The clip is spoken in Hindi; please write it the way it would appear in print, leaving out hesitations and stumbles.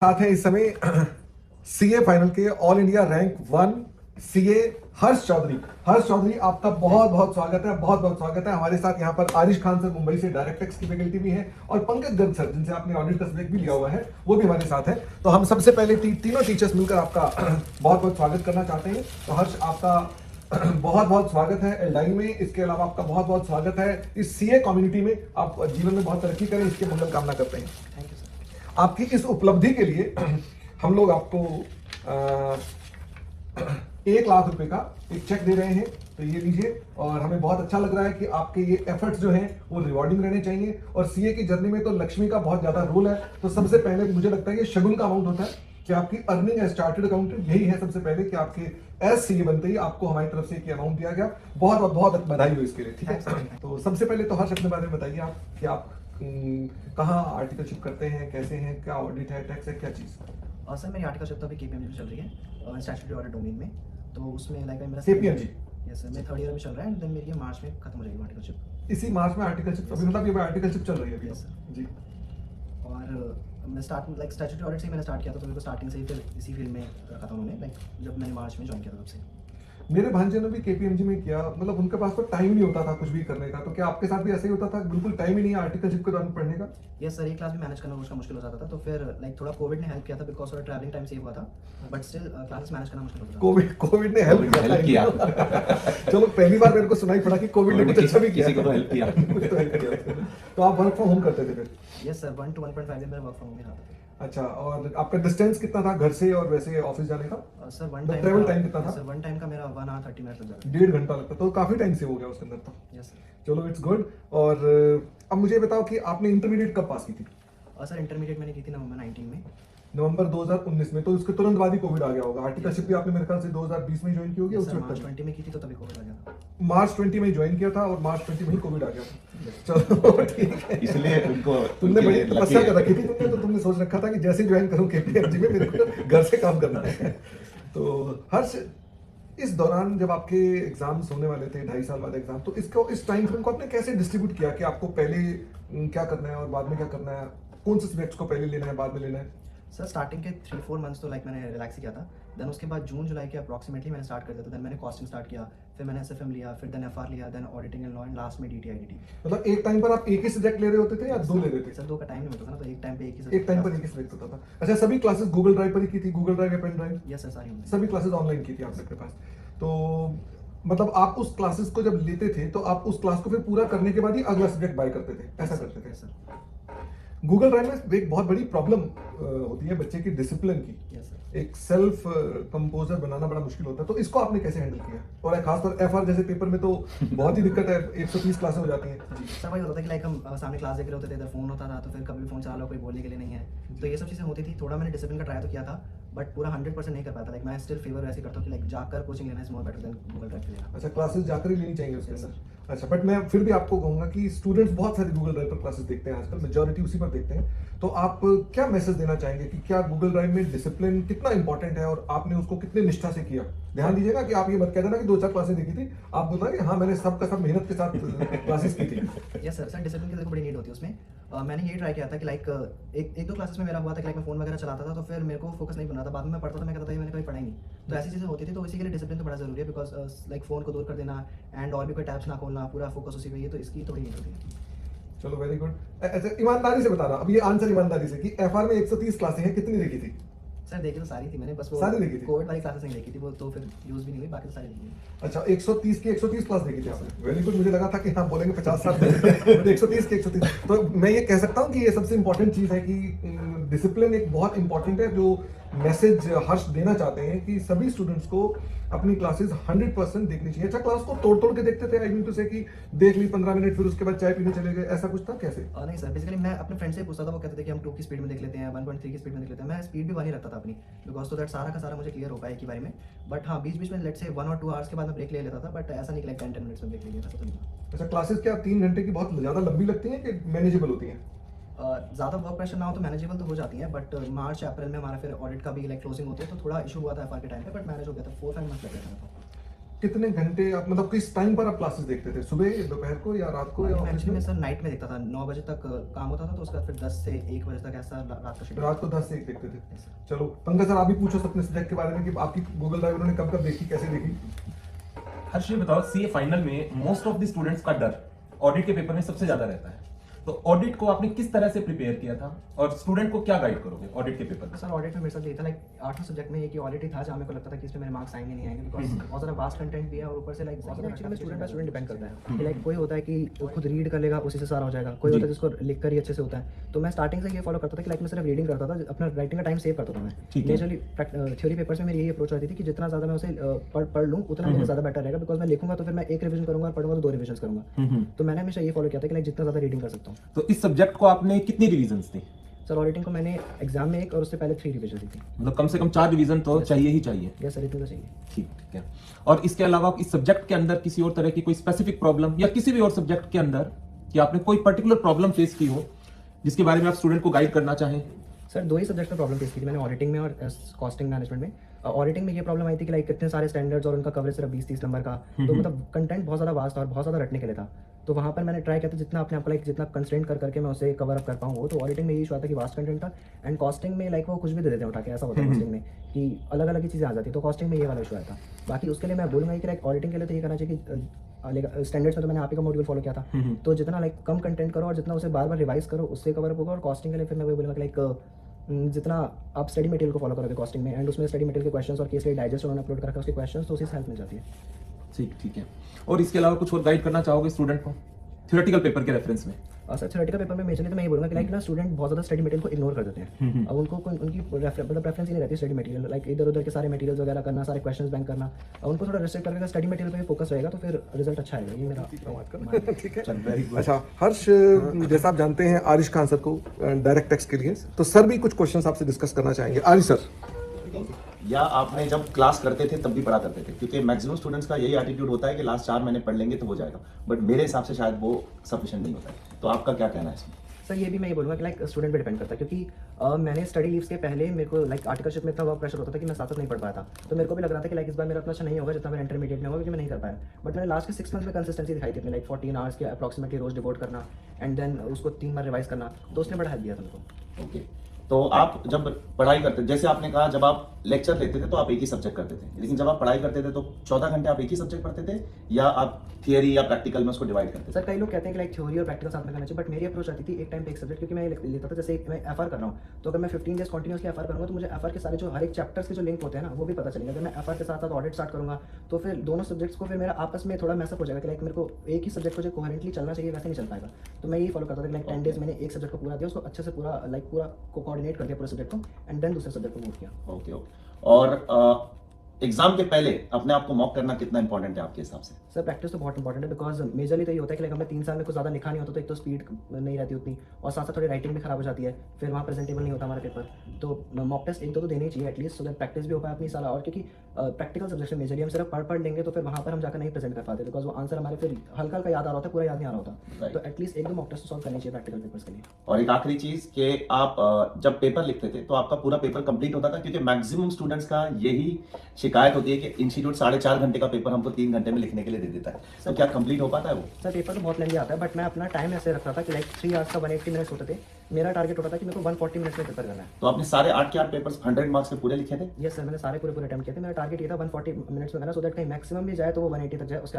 साथ है इस समय सीए फाइनल के ऑल इंडिया रैंक 1 सीए हर्ष चौधरी। हर्ष चौधरी, आपका बहुत बहुत स्वागत है, बहुत बहुत स्वागत है। हमारे साथ यहाँ पर आरिश खान सर मुंबई से डायरेक्ट टेक्स की फैकल्टी भी है, और पंकज गर्ग सर जिनसे आपने ऑडिट का सब्जेक्ट भी लिया हुआ है वो भी हमारे साथ है। तो हम सबसे पहले तीनों टीचर्स मिलकर आपका बहुत बहुत स्वागत करना चाहते हैं। तो हर्ष, आपका बहुत बहुत स्वागत है एल्डाइन में। इसके अलावा आपका बहुत बहुत स्वागत है इस सीए कम्युनिटी में। आप जीवन में बहुत तरक्की करें, इसके मंगल कामना करते हैं। Thank you sir. आपकी इस उपलब्धि के लिए हम लोग आपको 1 लाख रुपए का एक चेक दे रहे हैं। तो ये लीजिए, और हमें बहुत अच्छा लग रहा है कि आपके ये एफर्ट्स जो हैं वो रिवॉर्डिंग रहने चाहिए। और सीए की जर्नी में तो लक्ष्मी का बहुत ज्यादा रोल है। तो सबसे पहले मुझे लगता है ये शगुन का अमाउंट होता है कि आपकी अर्निंग एज चार्टर्ड अकाउंटेंट यही है सबसे पहले, कि आपके एज सीए बनते ही आपको हमारी तरफ से ये अमाउंट दिया गया। बहुत बहुत बहुत बधाई हो इसके लिए, ठीक है। तो सबसे पहले तो हर्ष अपने बारे में बताइए आप कि आप कहाँ आर्टिकलशिप करते हैं, कैसे हैं, क्या ऑडिट है, टैक्स है, क्या चीज़? सर मेरी आर्टिकलशिप तो अभी केपीएमजी में चल रही है, स्टैट्यूटरी ऑडिट डोमेन में। तो उसमें लाइक मेरा केपीएमजी, यस सर, मैं 3rd ईयर में चल रहा है, एंड देन मेरी ये मार्च में खत्म हो जाएगी आर्टिकलशिप। इसी मार्च में आर्टिकलशिप, अभी मतलब ये आर्टिकलशिप चल रही है अभी? Yes, sir. जी। और मैं स्टैट्यूटरी ऑडिट से ही मैंने स्टार्ट किया था, तो मेरे को स्टार्टिंग से ही फिर इसी फील्ड में रखा था उन्होंने, लाइक जब मैंने मार्च में ज्वाइन किया था तब से। मेरे भांजे ने भी केपीएमजी में किया, मतलब उनके पास तो टाइम नहीं होता था कुछ भी करने का। तो क्या आपके साथ भी ऐसे ही होता था, बिल्कुल टाइम ही नहीं है आर्टिकलशिप के दौरान पढ़ने का? यस सर, एक क्लास भी मैनेज करना उसका मुश्किल हो जाता था। तो फिर लाइक थोड़ा कोविड ने हेल्प किया था, बिकॉज थोड़ा ट्रैवलिंग टाइम सेव हुआ था, बट स्टिल क्लासेस मैनेज करना मुश्किल होता था। कोविड ने हेल्प किया। चलो, पहली बार मेरे को सुनाई पड़ा कि कोविड ने कुछ अच्छा भी किया, किसी को तो हेल्प किया। तो आप वर्क फ्रॉम होम करते थे फिर? यस सर, 1 to 1.5 दिन मेरा वर्क फ्रॉम होम ही रहा था। अच्छा, और आपका डिस्टेंस कितना था घर से और वैसे ऑफिस जाने का? सर ट्रैवल टाइम कितना था? सर 1 टाइम का मेरा 1 hour 30 minutes लग जाता है। 1.5 घंटा लगता, तो काफी टाइम से हो गया उसके अंदर तो। Yes sir. चलो, इट्स गुड। और अब मुझे बताओ कि आपने इंटरमीडिएट कब पास की थी? सर इंटरमीडिएट मैंने की थी नवंबर 19 में। नवंबर 2019 में, तो उसके तुरंत बाद ही कोविड आ गया होगा। आर्टिकलशिप भी आपने मेरे ख्याल से 2020 में ज्वाइन की होगी। सर उस मार्च वक्त 20 में की थी, तो तभी कोविड आ गया था। मार्च 20 में ज्वाइन किया था, और मार्च 20 में ही कोविड आ गया था। चलो ठीक है, इसलिए उनको तुमने बड़ी तपस्या कर रखी थी तुमने, तो तुमने सोच रखा था कि जैसे ही ज्वाइन करूं केपीएमजी में मेरे को घर से काम करना है। तो हर्ष, इस दौरान जब आपके एग्जाम्स होने वाले थे, 2.5 साल बाद एग्जाम, तो इसको इस टाइम फ्रेम को आपने कैसे डिस्ट्रीब्यूट किया कि आपको पहले क्या करना है और बाद में क्या करना है? कौन से सब्जेक्ट्स को पहले लेना है, बाद में लेना है? सर स्टार्टिंग के 3-4 मंथ्स तो लाइक मैंने रिलैक्स किया था। देन उसके बाद जून जुलाई के अप्रॉक्सीमेटली मैंने स्टार्ट कर दिया था। देन मैंने कॉस्टिंग स्टार्ट किया, फिर मैंने एसएफएम लिया, फिर देन एफआर लिया, then auditing and law, and last में डीटीआईडीटी। मतलब एक टाइम पर आप एक ही सब्जेक्ट ले रहे होते थे या 2 ले रहे थे? सर 2 का टाइम नहीं होता था ना, तो एक टाइम पे एक ही एक टाइम पर एक ही सब्जेक्ट होता था। अच्छा, सभी क्लासेस गूगल ड्राइव पर ही की थी? गूगल ड्राइव या पेन ड्राइव? यस सर, सारी होंगी। सभी क्लासेस ऑनलाइन की थी आप सबके पास? तो मतलब आप उस क्लासेस को जब लेते थे तो आप उस क्लास को फिर पूरा करने के बाद ही अगला सब्जेक्ट बाय करते थे, ऐसा करते थे? सर गूगल ड्राइव में एक बहुत बड़ी प्रॉब्लम होती है बच्चे की डिसिप्लिन की। Yes sir. एक सेल्फ कंपोजर बनाना बड़ा मुश्किल होता है, तो इसको आपने कैसे हैंडल किया? और खासतौर एफआर जैसे पेपर में तो बहुत ही दिक्कत है, 130 क्लासें हो जाती हैं। जी सर, वही होता था कि लाइक हम सामने क्लास देख रहे होते थे, इधर फोन होता था, तो फिर कभी भी फोन चला लो, कोई बोलने के लिए नहीं है। तो ये सब चीज़ें होती थी। थोड़ा मैंने डिसिप्लिन का ट्राई तो किया था, बट पूरा 100% नहीं कर पाया था। लाइक मैं स्टिल फेवर ऐसे करता हूँ कि लाइक जाकर कोचिंग लेना is more better than Google drive लेना। अच्छा, क्लासेस जाकर ही लेनी चाहिए उसके Yes, अंदर? अच्छा, बट मैं फिर भी आपको कहूंगा कि स्टूडेंट्स बहुत सारी गूगल ड्राइव पर क्लासेस देखते हैं आजकल, मेजॉरिटी उसी पर देखते हैं। तो आप क्या मैसेज देना चाहेंगे कि क्या गूगल ड्राइव में डिसिप्लिन कितना इंपॉर्टेंट है, और आपने उसको कितने निष्ठा से किया? ध्यान दीजिएगा कि आप ये मत कह देना कि 2-4 क्लासेस देखी थी, आप बोलना कि हाँ मैंने सब का सब मेहनत के साथ क्लासेस की थी। यस सर, डिसिप्लिन की बड़ी नीड होती है उसमें। मैंने ये ट्राई किया था कि लाइक एक दो क्लासेस में मेरा हुआ था कि लाइक मैं फोन वगैरह चलाता था, तो फिर मेरे को फोकस नहीं बन रहा था। बाद में मैं पढ़ता था, मैं कहता था मैंने कभी पढ़ा ही नहीं। तो ऐसी चीज़ें होती थी, तो इसी के लिए डिसिप्लिन तो बड़ा जरूरी है, बिकॉज लाइक फोन को दूर कर देना एंड और भी कोई टैब्स ना खोलना, पूरा फोकस उसी पे ही है, तो इसकी थोड़ी नीड होती है। चलो, वेरी गुड। अच्छा, ईमानदारी से बताना, अब ये आंसर ईमानदारी से, कि एफआर में 130 क्लासें हैं, कितनी देखी थी? सर देखी तो सारी थी मैंने, बस वो सारी देखी थी? कोविड वाली क्लासेस नहीं देखी थी, वो तो फिर यूज भी नहीं हुई, बाकी तो सारी देखी थी। अच्छा, 130 की 130 क्लास देखी थी आपने? Very good. मुझे लगा था कि हाँ बोलेंगे 50-60 बट 130 की 130। तो मैं ये कह सकता हूँ कि ये सबसे इंपॉर्टेंट चीज़ है कि डिसिप्लिन एक बहुत इंपॉर्टेंट है, जो मैसेज हर्ष देना चाहते हैं कि सभी स्टूडेंट्स को अपनी क्लासेस 100% देखनी चाहिए। अच्छा, क्लास को तोड़ तोड़ के देखते थे? आई मीन टू से कि देख ली 15 मिनट, फिर उसके बाद चाय पीने चले गए, ऐसा कुछ था कैसे? नहीं सर, बेसिकली मैं अपने फ्रेंड से पूछता था, वो कहते थे कि हम 2 की स्पीड में देख लेते हैं, 1.3 की स्पीड में देख लेते हैं। मैं स्पीड भी 1 ही रखता था अपनी, बिकॉज तो दैट सारा का सारा मुझे क्लियर हो पाए एक ही बारे में। बट हाँ, बीच बीच में लेट्स से 1 और 2 आवर्स के बाद मैं ब्रेक ले लेता था, बट ऐसा नहीं कि लाइक 10 मिनट्स में ब्रेक ले लिया, ऐसा तो नहीं था। अच्छा, क्लासेस क्या 3 घंटे की बहुत ज़्यादा लंबी लगती हैं कि मैनेजेबल होती हैं? ज़्यादा वर्क प्रेशर ना हो तो मैनेजेबल तो हो जाती है, बट मार्च अप्रैल में हमारा फिर ऑडिट का भी लाइक क्लोजिंग होती है, तो थोड़ा इशू हुआ था एफआर के टाइम पे, बट मैनेज हो गया था। 4-5 मंथ लग गया था। कितने घंटे आप मतलब किस टाइम पर आप क्लासेस देखते थे, सुबह दोपहर को या रात को या ऑफिस एक्चुअली में? मैं सर नाइट में देखता था, 9 बजे तक काम होता था, तो उसके बाद फिर 10 से 1 बजे तक ऐसा रात का शेड्यूल। रात को 10 से 1 देखते थे। चलो पंकज सर, आप भी पूछो अपने सब्जेक्ट के बारे में कि आपकी गूगल ड्राइव उन्होंने कब कब देखी, कैसे देखी? हर्ष ये बताओ, सीए फाइनल में मोस्ट ऑफ द स्टूडेंट्स का डर ऑडिट के पेपर में सबसे ज्यादा रहता है, तो ऑडिट को आपने किस तरह से प्रिपेयर किया था और स्टूडेंट को क्या गाइड करोगे ऑडिट के पेपर में? सर ऑडिट में मेरे साथ ये था, लाइक 8वां सब्जेक्ट में एक ही ऑडिट ही था जहाँ मेरे को लगता था कि इसमें मेरे मार्क्स आएंगे नहीं आएंगे, बिकॉज बहुत ज़्यादा वास्ट कंटेंट भी है और ऊपर से लाइक एक्चुअली में स्टूडेंट बाय स्टूडेंट डिपेंड करता है कि लाइक कोई होता है कि वो खुद रीड कर लेगा, उसी से सारा हो जाएगा, कोई होता है जिसको लिख कर ही अच्छे से होता है। तो मैं स्टार्टिंग से ये फॉलो करता था कि लाइक मैं सिर्फ रीडिंग करता था, अपना राइटिंग का टाइम सेव करता था मैं। ठीक है। मेजरली थ्योरी पेपर्स में मेरी यही अप्रोच रहती थी कि जितना ज़्यादा मैं उसे पढ़ लूँ उतना मेरे ज़्यादा बेटर रहेगा, बिकॉज मैं लिखूंगा तो फिर मैं एक रिवीजन करूंगा और पढ़ूंगा तो 2 रिवीजन करूंगा। तो मैंने हमेशा ये फॉलो किया था कि लाइक जितना ज़्यादा रीडिंग कर सकता हूँ। तो इस सब्जेक्ट को आपने कितनी रिवीजन्स दी? सर ऑडिटिंग को मैंने एग्जाम में 1 और उससे पहले 3 रिवीजन दी थी। मतलब कम से कम 4 रिवीजन तो चाहिए ही चाहिए। यस सर, इतनी तो चाहिए। ठीक ठीक है। और इसके अलावा इस सब्जेक्ट के अंदर किसी और तरह की कोई स्पेसिफिक प्रॉब्लम या किसी भी और सब्जेक्ट के अंदर कि आपने कोई पर्टिकुलर प्रॉब्लम फेस की हो जिसके बारे में आप स्टूडेंट को गाइड करना चाहें? सर 2 ही सब्जेक्ट में प्रॉब्लम फेस की थी मैंने, ऑडिटिंग में और कॉस्टिंग मैनेजमेंट में। ऑडिटिंग में ये प्रॉब्लम आई थी कि लाइक कितने सारे स्टैंडर्ड्स और उनका कवरेज सिर्फ 20-30 नंबर का, तो मतलब कंटेंट बहुत ज़्यादा वास्ट और बहुत ज़्यादा रटने के लिए था। तो वहाँ पर मैंने ट्राई किया था जितना अपने आप को लाइक जितना कंस्ट्रेंट कर करके मैं उसे कवर अप कर पाऊँ वो। तो ऑडिटिंग में यही इशू आता कि वास्ट कंटेंट था, एंड कॉस्टिंग में लाइक वो कुछ भी दे देते हैं उठा के, ऐसा होता है कॉस्टिंग में कि अलग अलग ही चीज़ें आ जाती है। तो कॉस्टिंग में ये वाला इशू आया था। बाकी उसके लिए मैं बोलूँगा कि लाइक ऑडिटिंग के लिए तो ये करना चाहिए कि स्टैंडर्ड्स में तो मैंने आप ही का मॉड्यूल फॉलो किया था, तो जितना लाइक कम कंटेंट करो और जितना उसे बार बार रिवाइज करो उससे कवर अप होगा। और कॉस्टिंग के लिए फिर मैं वही बोलूँगा कि लाइक जितना आप स्टडी मटेरियल को फॉलो करोगे कॉस्टिंग में, एंड उसमें स्टडी मटेरियल के क्वेश्चंस और केस स्टडी डाइजेस्ट उन्होंने अपलोड कर रखा है उसके क्वेश्चंस, तो उसी से हेल्प मिल जाती है। ठीक है। और इसके अलावा कुछ और गाइड करना चाहोगे स्टूडेंट को थ्योरेटिकल पेपर के रेफरेंस में? सर थ्योरेटिकल पेपर में मेजरली तो मैं ये बोलूँगा कि लाइक ना स्टूडेंट बहुत ज़्यादा स्टडी मटेरियल को इग्नोर कर देते हैं। अब उनको उनकी मतलब प्रेफरेंस ही नहीं रहती स्टडी मटेरियल, लाइक इधर उधर के सारे मटेरियल्स वगैरह करना, सारे क्वेश्चंस बैंक करना। अब उनको थोड़ा रिस्ट्रिक्ट करके स्टडी मटेरियल पे फोकस रहेगा तो फिर रिजल्ट अच्छा आएगा। ये मेरा ठीक है। अच्छा हर्ष, जैसा आप जानते हैं आरिश खान सर को डायरेक्ट टेक्स्ट के लिए, तो सर भी कुछ क्वेश्चंस आपसे डिस्कस करना चाहेंगे। आरिश सर, या आपने जब क्लास करते थे तब भी पढ़ा करते थे? क्योंकि मैक्सिमम स्टूडेंट्स का यही एटीट्यूड होता है कि लास्ट 4 महीने पढ़ लेंगे तो हो जाएगा, बट मेरे हिसाब से शायद वो सफिशिएंट नहीं होता है। तो आपका क्या कहना है इसमें? सर ये भी मैं ये बोलूँगा कि लाइक स्टूडेंट पे डिपेंड करता है, क्योंकि मैंने स्टडी लीव्स के पहले मेरे को लाइक आर्टिकलशिप में इतना वर्क प्रेशर होता था कि मैं साथ साथ नहीं पढ़ पाया था। तो मेरे को भी लग रहा था कि लाइक इस बार मेरा उतना अच्छा नहीं होगा जितना मेरा इंटरमीडिएट में होगा, क्योंकि मैं नहीं कर पाया। बट मैंने लास्ट के 6 मंथ में कंसिस्टेंसी दिखाई थी अपने, लाइक 14 आवर्स के अप्रॉक्सीमेटली रोज डिवोट करना, एंड देन उसको 3 बार रिवाइज करना, तो उसने बड़ा हेल्प दिया था मेरे को। ओके, तो आप जब पढ़ाई करते, जैसे आपने कहा जब आप लेक्चर लेते थे तो आप एक ही सब्जेक्ट करते थे, लेकिन जब आप पढ़ाई करते थे तो 14 घंटे आप एक ही सब्जेक्ट पढ़ते थे या आप थियरी या प्रैक्टिकल में उसको डिवाइड करते थे? सर कई लोग कहते हैं कि लाइक थ्योरी और प्रैक्टिकल साथ में करना चाहिए, बट मेरी अप्रोच रहती थी एक टाइम पे एक सब्जेक्ट, क्योंकि मैं लेता था जैसे मैं एफआर कर रहा हूँ, तो अगर मैं 15 डेज कंटिन्यूसली एफआर करूँगा तो मुझे एफआर के सारे जो हर एक चैप्टर्स के जो लिंक होते हैं ना वो भी पता चलेगा। अगर मैं एफआर के साथ साथ ऑडिट स्टार्ट करूँगा तो फिर दोनों सब्जेक्ट्स को फिर मेरा आपस में थोड़ा मैसअप हो जाएगा कि लाइक मेरे को एक ही सब्जेक्ट को जो कोहेरेंटली चलना चाहिए वैसे नहीं चल पाएगा। तो मैं यही फॉलो करता था कि लाइक 10 डेज मैंने एक सब्जेक्ट को पूरा दिया, उसको अच्छे से पूरा पूरा कोऑर्डिनेट कर दिया पूरे सब्जेक्ट को, एंड देन दूसरे सब्जेक्ट को मूव किया। ओके। और एग्जाम के पहले अपने आप को मॉक करना कितना इंपॉर्टेंट है आपके हिसाब से? सर प्रैक्टिस तो बहुत इंपॉर्टेंट है, बिकॉज मेजरली तो ये होता है कि लाइक हमने 3 साल में कुछ ज़्यादा लिखा नहीं होता, तो एक तो स्पीड नहीं रहती उतनी, और साथ साथ थोड़ी राइटिंग भी खराब हो जाती है, फिर वहाँ प्रेजेंटेबल नहीं होता हमारा पेपर। तो मॉक टेस्ट 1-2 तो देने ही चाहिए एटलीस्ट, सो दैट प्रैक्टिस भी हो पाए अपनी सारा। और क्योंकि प्रैक्टिकल सब्जेक्ट में मेजरली हम सिर्फ पढ़ लेंगे तो फिर वहाँ पर हम जाकर नहीं प्रेजेंट कर पाते, बिकॉज वो आंसर हमारे फिर हल्का हल्का याद आ रहा होता है, पूरा याद नहीं आ रहा होता। तो एटलीस्ट 1-2 मॉक टेस्ट सॉल्व करनी चाहिए प्रैक्टिकल पेपर्स के लिए। और एक आखिरी चीज कि आप जब पेपर लिखते थे तो आपका पूरा पेपर कंप्लीट होता था? क्योंकि मैक्सिमम स्टूडेंट्स का यही शिकायत होती है कि इंस्टीट्यूट 4.5 घंटे का पेपर हमको 3 घंटे में लिखने के लिए दे देता है, तो क्या कंप्लीट हो पाता है वो? सर पेपर तो बहुत लेंदी आता है, बट मैं अपना टाइम ऐसे रखता था कि लाइक 3 आवर्स का 180 मिनट्स होते थे। मेरा टारगेट होता था कि मेरे को 140 मिनट्स में पेपर करना है। तो आपने सारे 8 के 8 पेपर्स 100 मार्क्स के पूरे लिखे थे? यस सर, मैंने सारे पूरे अटेम्प्ट किए थे। मेरा टारगेट ये था 140 मिनट्स में करना, सो दैट कहीं मैक्सिमम भी जाए तो वो 180 तक जाए। उसके